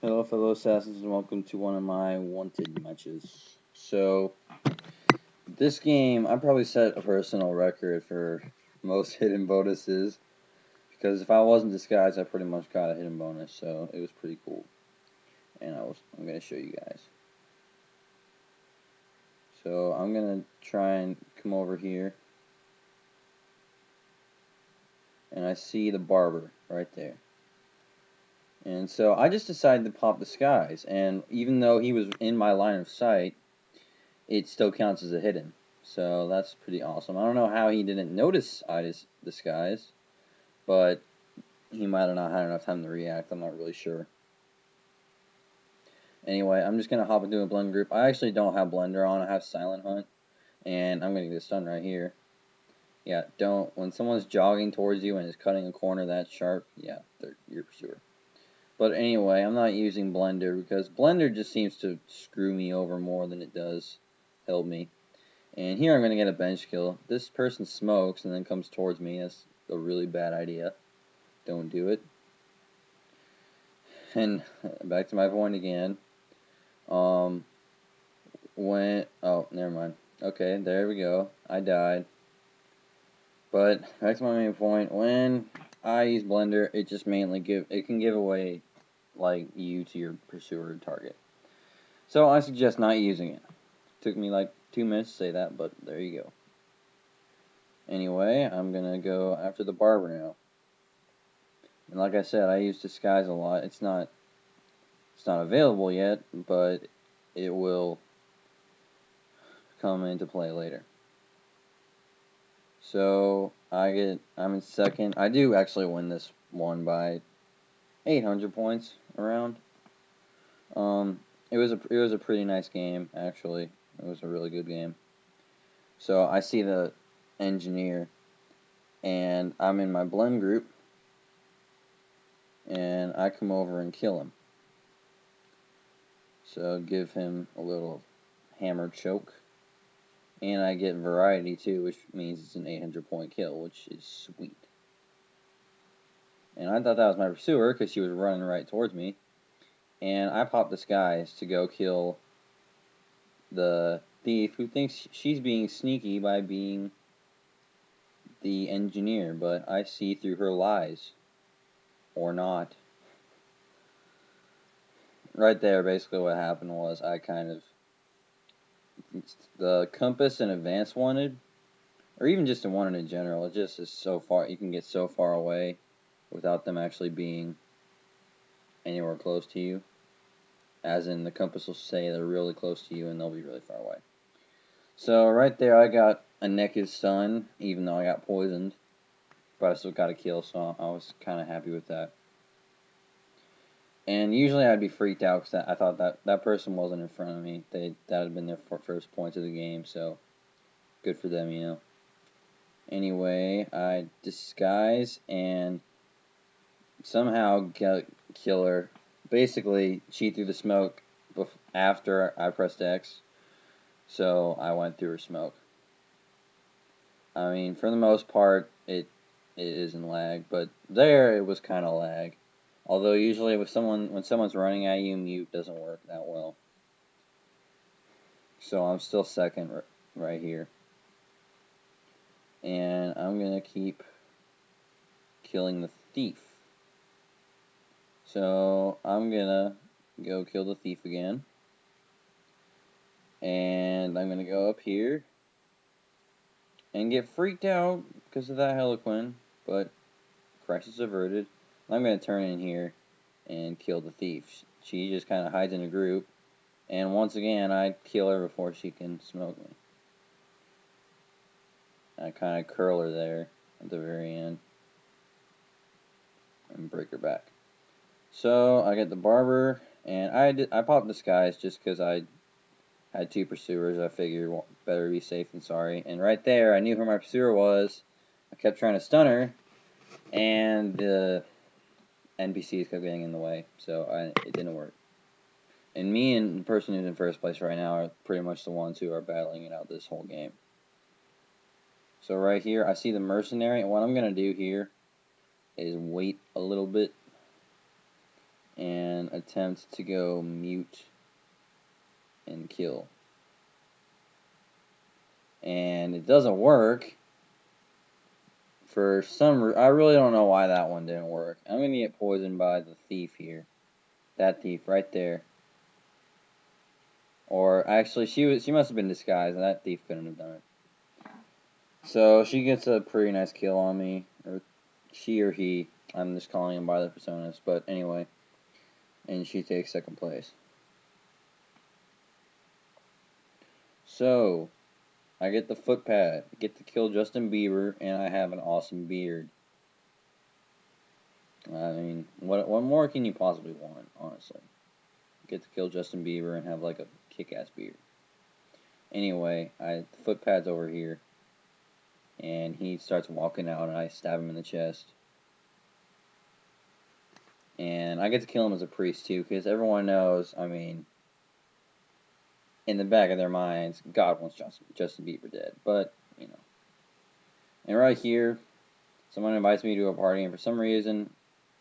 Hello, fellow assassins, and welcome to one of my wanted matches. So, this game, I probably set a personal record for most hidden bonuses, because if I wasn't disguised, I pretty much got a hidden bonus, so it was pretty cool. And I'm going to show you guys. So, I'm going to try and come over here, and I see the barber right there. And so, I just decided to pop disguise, and even though he was in my line of sight, it still counts as a hidden. So that's pretty awesome. I don't know how he didn't notice I disguise, but he might have not had enough time to react. I'm not really sure. Anyway, I'm just going to hop into a blend group. I actually don't have Blender on. I have Silent Hunt, and I'm going to get stunned right here. Yeah, don't. When someone's jogging towards you and is cutting a corner that sharp, yeah, they're your pursuer. But anyway, I'm not using Blender because Blender just seems to screw me over more than it does help me. And here I'm going to get a bench kill. This person smokes and then comes towards me. That's a really bad idea. Don't do it. And back to my point again. Oh, never mind. Okay, there we go. I died. But back to my main point. When I use Blender, it just mainly can give away like you to your pursuer target. So I suggest not using it. Took me like 2 minutes to say that, but there you go. Anyway, I'm gonna go after the barber now. And like I said, I use disguise a lot. It's not available yet, but it will come into play later. So I'm in second. I do actually win this one by 800 points around. It was a pretty nice game actually. It was a really good game. So I see the engineer, and I'm in my blend group, and I come over and kill him. So give him a little hammer choke. And I get variety too, which means it's an 800 point kill, which is sweet. And I thought that was my pursuer because she was running right towards me. And I popped disguise to go kill the thief who thinks she's being sneaky by being the engineer, but I see through her lies. Or not. Right there, basically what happened was the compass and advance wanted, or even just in wanted in general, it just is so far, you can get so far away without them actually being anywhere close to you. As in, the compass will say they're really close to you and they'll be really far away. So right there, I got a naked stun, even though I got poisoned. But I still got a kill, so I was kind of happy with that. And usually I'd be freaked out because I thought that person wasn't in front of me. That had been their first points of the game, so good for them, you know. Anyway, I disguise and somehow kill her. Basically, cheat through the smoke after I pressed X. So I went through her smoke. I mean, for the most part, it isn't lag, but there it was kind of lag. Although usually when someone's running at you, mute doesn't work that well. So I'm still second right here. And I'm going to keep killing the thief. So I'm going to go kill the thief again. And I'm going to go up here and get freaked out because of that Harlequin, but crisis averted. I'm going to turn in here and kill the thief. She just kind of hides in a group, and once again I kill her before she can smoke me. I kind of curl her there at the very end and break her back. So I get the barber, and I popped disguise just because I had 2 pursuers. I figured, well, better be safe than sorry. And right there, I knew who my pursuer was. I kept trying to stun her, and the NPCs kept getting in the way, so it didn't work. And me and the person who's in first place right now are pretty much the ones who are battling it out this whole game. So right here, I see the mercenary, and what I'm going to do here is wait a little bit and attempt to go mute and kill. And it doesn't work. For some reason, I really don't know why that one didn't work. I'm going to get poisoned by the thief here. That thief right there. Or actually, she must have been disguised, and that thief couldn't have done it. So she gets a pretty nice kill on me, or she or he. I'm just calling him by the personas, but anyway. And she takes second place. So I get the footpad, get to kill Justin Bieber, and I have an awesome beard. I mean, what more can you possibly want, honestly? Get to kill Justin Bieber and have like a kick-ass beard. Anyway, the footpad's over here, and he starts walking out, and I stab him in the chest. And I get to kill him as a priest too, because everyone knows, I mean, in the back of their minds, God wants Justin Bieber dead. But, you know. And right here, someone invites me to a party, and for some reason,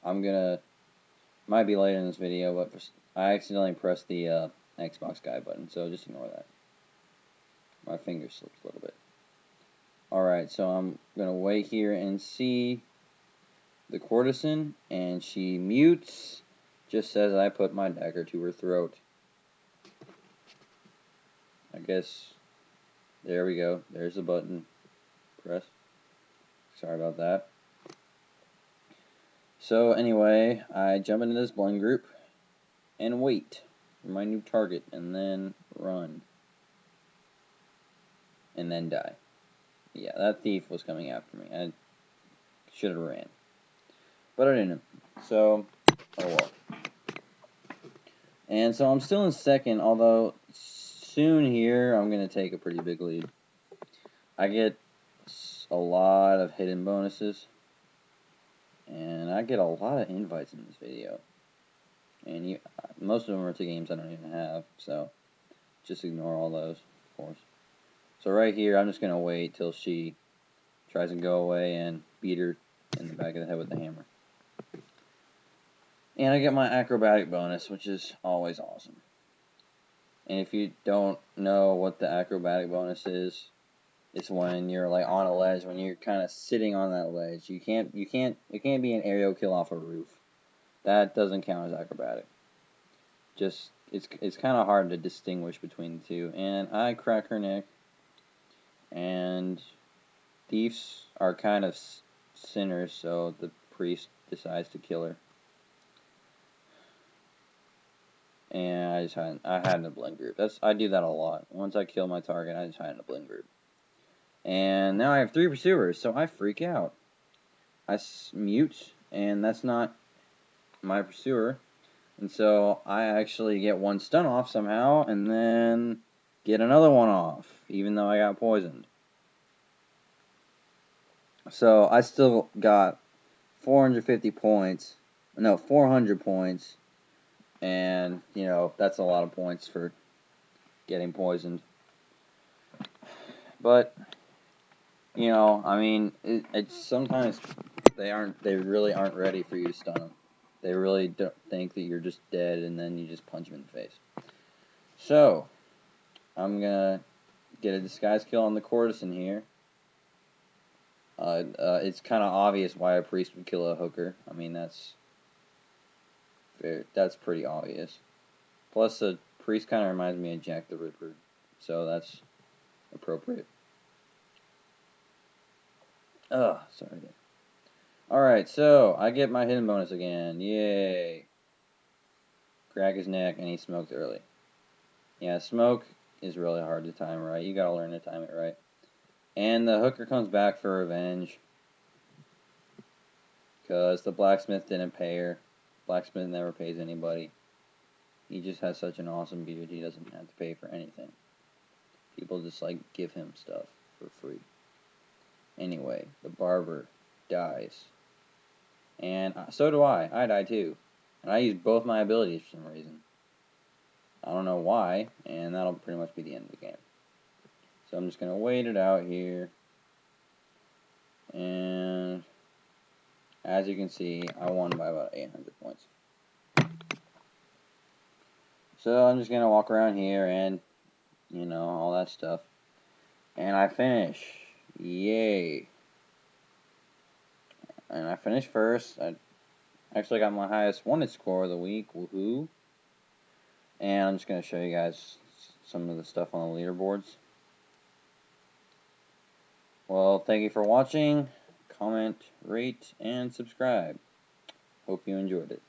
might be later in this video, but I accidentally pressed the Xbox guy button, so just ignore that. My finger slipped a little bit. Alright, so I'm going to wait here and see the courtesan, and she mutes, just as I put my dagger to her throat. I guess, there we go, there's the button, press, sorry about that. So anyway, I jump into this blend group, and wait for my new target, and then run, and then die. Yeah, that thief was coming after me, I should have ran, but I didn't, so, oh well. And so I'm still in second, although soon here I'm going to take a pretty big lead. I get a lot of hidden bonuses, and I get a lot of invites in this video. And most of them are to games I don't even have, so just ignore all those, of course. So right here, I'm just going to wait till she tries to go away and beat her in the back of the head with the hammer. And I get my acrobatic bonus, which is always awesome. And if you don't know what the acrobatic bonus is, it's when you're like on a ledge, when you're kind of sitting on that ledge. It can't be an aerial kill off a roof. That doesn't count as acrobatic. Just it's kind of hard to distinguish between the two. And I crack her neck. And thieves are kind of sinners, so the priest decides to kill her. And I hide in a blend group. I do that a lot. Once I kill my target, I just hide in a blend group. And now I have 3 pursuers, so I freak out. I mute, and that's not my pursuer. And so I actually get 1 stun off somehow, and then get another one off, even though I got poisoned. So I still got 450 points. No, 400 points. And, you know, that's a lot of points for getting poisoned. But, you know, I mean, it's sometimes they really aren't ready for you to stun them. They really don't think that you're just dead, and then you just punch them in the face. So, I'm gonna get a disguise kill on the courtesan here. It's kind of obvious why a priest would kill a hooker. I mean, that's pretty obvious. Plus, the priest kind of reminds me of Jack the Ripper, so that's appropriate. Ugh, sorry. Alright, so I get my hidden bonus again. Yay. Crack his neck, and he smoked early. Yeah, smoke is really hard to time right. You gotta learn to time it right. And the hooker comes back for revenge. Because the blacksmith didn't pay her. Blacksmith never pays anybody. He just has such an awesome beard, he doesn't have to pay for anything. People just, like, give him stuff for free. Anyway, the barber dies. And so do I. I die too. And I use both my abilities for some reason. I don't know why, and that'll pretty much be the end of the game. So I'm just going to wait it out here. And as you can see, I won by about 800 points. So I'm just going to walk around here and, all that stuff. And I finish. Yay. And I finished first. I actually got my highest wanted score of the week. Woohoo. And I'm just going to show you guys some of the stuff on the leaderboards. Well, thank you for watching. Comment, rate, and subscribe. Hope you enjoyed it.